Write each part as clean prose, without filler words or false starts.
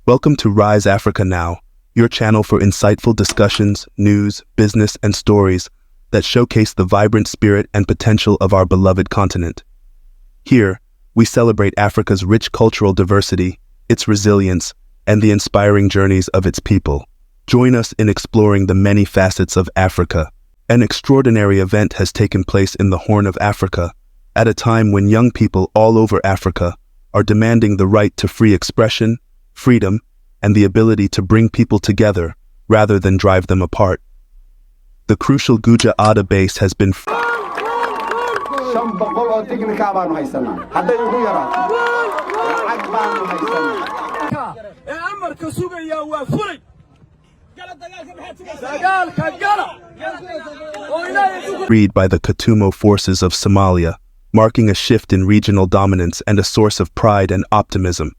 Welcome to Rise Africa Now, your channel for insightful discussions, news, business, and stories that showcase the vibrant spirit and potential of our beloved continent. Here, we celebrate Africa's rich cultural diversity, its resilience, and the inspiring journeys of its people. Join us in exploring the many facets of Africa. An extraordinary event has taken place in the Horn of Africa, at a time when young people all over Africa are demanding the right to free expression, freedom, and the ability to bring people together rather than drive them apart. The crucial Gooja base has been freed by the Khatumo forces of Somalia, marking a shift in regional dominance and a source of pride and optimism.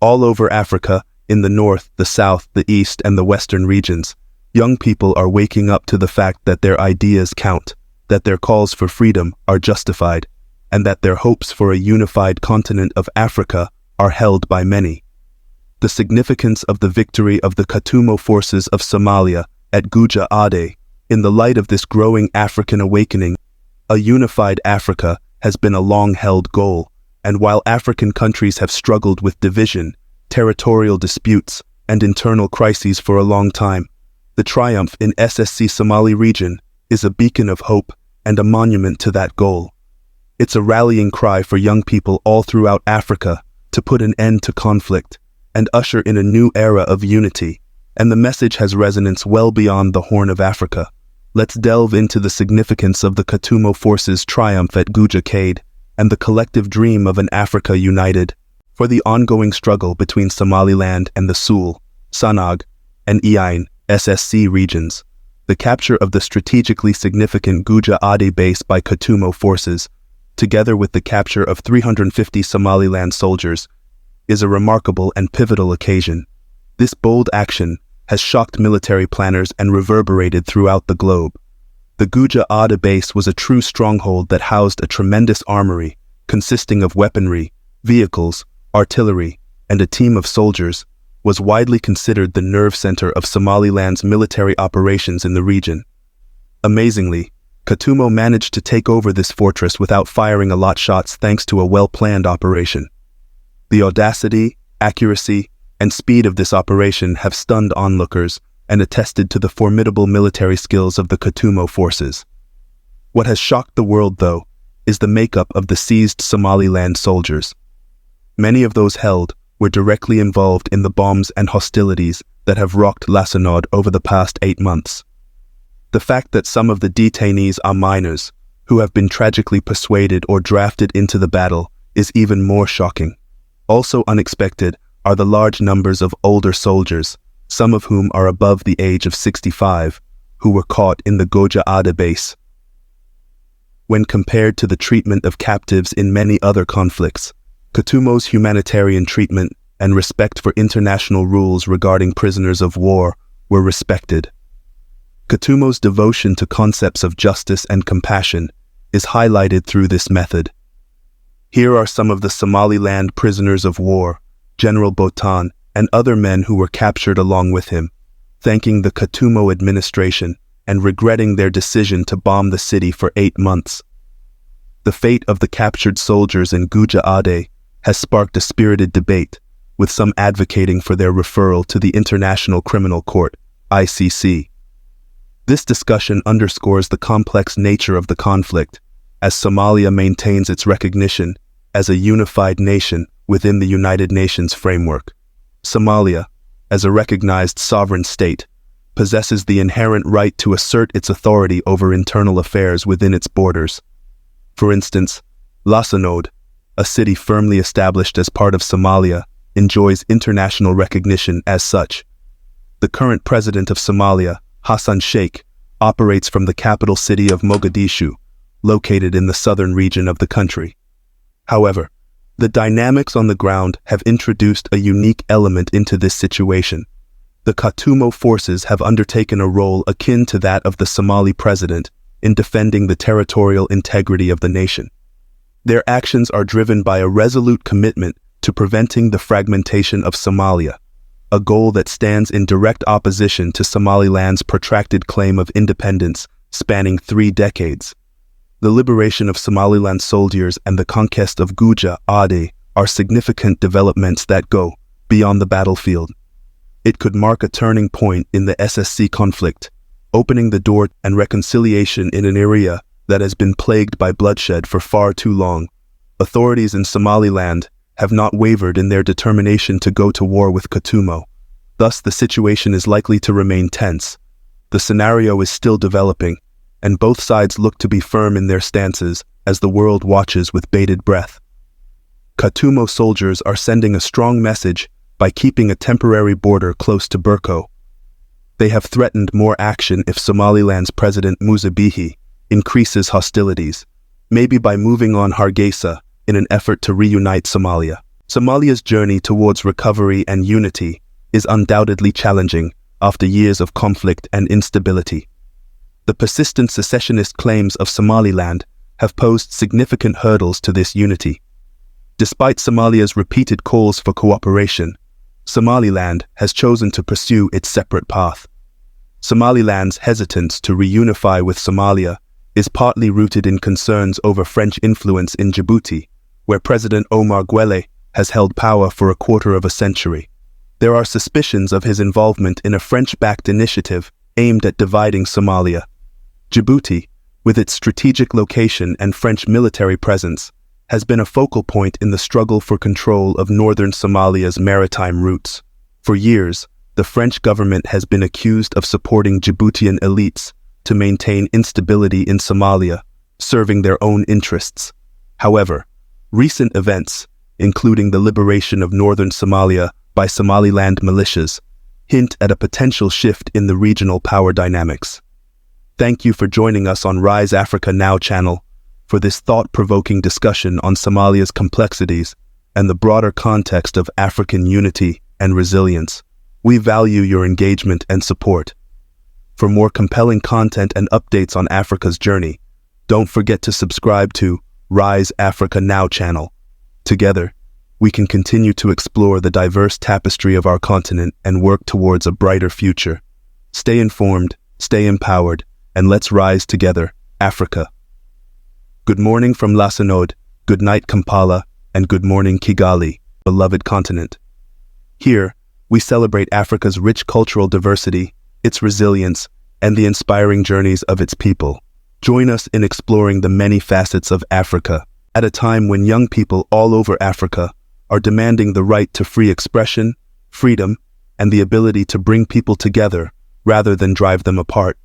All over Africa, in the north, the south, the east, and the western regions, young people are waking up to the fact that their ideas count, that their calls for freedom are justified, and that their hopes for a unified continent of Africa are held by many. The significance of the victory of the Khatumo forces of Somalia at Gooja, in the light of this growing African awakening, a unified Africa has been a long-held goal, and while African countries have struggled with division, territorial disputes, and internal crises for a long time, the triumph in SSC Somali region is a beacon of hope and a monument to that goal. It's a rallying cry for young people all throughout Africa to put an end to conflict and usher in a new era of unity, and the message has resonance well beyond the Horn of Africa. Let's delve into the significance of the Khatumo forces' triumph at Gooja, Cade, and the collective dream of an Africa united. For the ongoing struggle between Somaliland and the Sool, Sanaag, and Cayn, SSC regions, the capture of the strategically significant Gooja base by Khatumo forces, together with the capture of 350 Somaliland soldiers, is a remarkable and pivotal occasion. This bold action has shocked military planners and reverberated throughout the globe. The Gooja base was a true stronghold that housed a tremendous armory consisting of weaponry, vehicles, artillery, and a team of soldiers, was widely considered the nerve center of Somaliland's military operations in the region. Amazingly, Khatumo managed to take over this fortress without firing a lot shots thanks to a well-planned operation. The audacity, accuracy, and speed of this operation have stunned onlookers and attested to the formidable military skills of the Khatumo forces. What has shocked the world, though, is the makeup of the seized Somaliland soldiers. Many of those held were directly involved in the bombs and hostilities that have rocked Laascaanood over the past 8 months. The fact that some of the detainees are minors, who have been tragically persuaded or drafted into the battle, is even more shocking. Also unexpected are the large numbers of older soldiers, some of whom are above the age of 65, who were caught in the Gooja base. When compared to the treatment of captives in many other conflicts, Khatumo's humanitarian treatment and respect for international rules regarding prisoners of war were respected. Khatumo's devotion to concepts of justice and compassion is highlighted through this method. Here are some of the Somaliland prisoners of war, General Botan, and other men who were captured along with him, thanking the Khatumo administration and regretting their decision to bomb the city for 8 months. The fate of the captured soldiers in Gooja has sparked a spirited debate, with some advocating for their referral to the International Criminal Court, ICC. This discussion underscores the complex nature of the conflict, as Somalia maintains its recognition as a unified nation within the United Nations framework. Somalia, as a recognized sovereign state, possesses the inherent right to assert its authority over internal affairs within its borders. For instance, Laascaanood, a city firmly established as part of Somalia, enjoys international recognition as such. The current president of Somalia, Hassan Sheikh, operates from the capital city of Mogadishu, located in the southern region of the country. However, the dynamics on the ground have introduced a unique element into this situation. The Khatumo forces have undertaken a role akin to that of the Somali president in defending the territorial integrity of the nation. Their actions are driven by a resolute commitment to preventing the fragmentation of Somalia. a goal that stands in direct opposition to Somaliland's protracted claim of independence spanning 3 decades. The liberation of Somaliland soldiers and the conquest of Gooja, Cade, are significant developments that go beyond the battlefield. It could mark a turning point in the SSC conflict, opening the door and reconciliation in an area that has been plagued by bloodshed for far too long. Authorities in Somaliland have not wavered in their determination to go to war with Khatumo. Thus, the situation is likely to remain tense. The scenario is still developing, and both sides look to be firm in their stances as the world watches with bated breath. Khatumo soldiers are sending a strong message by keeping a temporary border close to Burko. They have threatened more action if Somaliland's President Muuse Bihi increases hostilities, maybe by moving on Hargeisa in an effort to reunite Somalia. Somalia's journey towards recovery and unity is undoubtedly challenging after years of conflict and instability. The persistent secessionist claims of Somaliland have posed significant hurdles to this unity. Despite Somalia's repeated calls for cooperation, Somaliland has chosen to pursue its separate path. Somaliland's hesitance to reunify with Somalia is partly rooted in concerns over French influence in Djibouti, where President Omar Guelleh has held power for a quarter of a century. There are suspicions of his involvement in a French-backed initiative aimed at dividing Somalia. Djibouti, with its strategic location and French military presence, has been a focal point in the struggle for control of northern Somalia's maritime routes. For years, the French government has been accused of supporting Djiboutian elites to maintain instability in Somalia, serving their own interests. However, recent events, including the liberation of northern Somalia by Somaliland militias, hint at a potential shift in the regional power dynamics. Thank you for joining us on Rise Africa Now channel for this thought-provoking discussion on Somalia's complexities and the broader context of African unity and resilience. We value your engagement and support. For more compelling content and updates on Africa's journey, don't forget to subscribe to Rise Africa Now channel. Together, we can continue to explore the diverse tapestry of our continent and work towards a brighter future. Stay informed, stay empowered, and let's rise together, Africa. Good morning from Laascaanood, good night Kampala, and good morning Kigali, beloved continent. Here, we celebrate Africa's rich cultural diversity, its resilience, and the inspiring journeys of its people. Join us in exploring the many facets of Africa, at a time when young people all over Africa are demanding the right to free expression, freedom, and the ability to bring people together rather than drive them apart.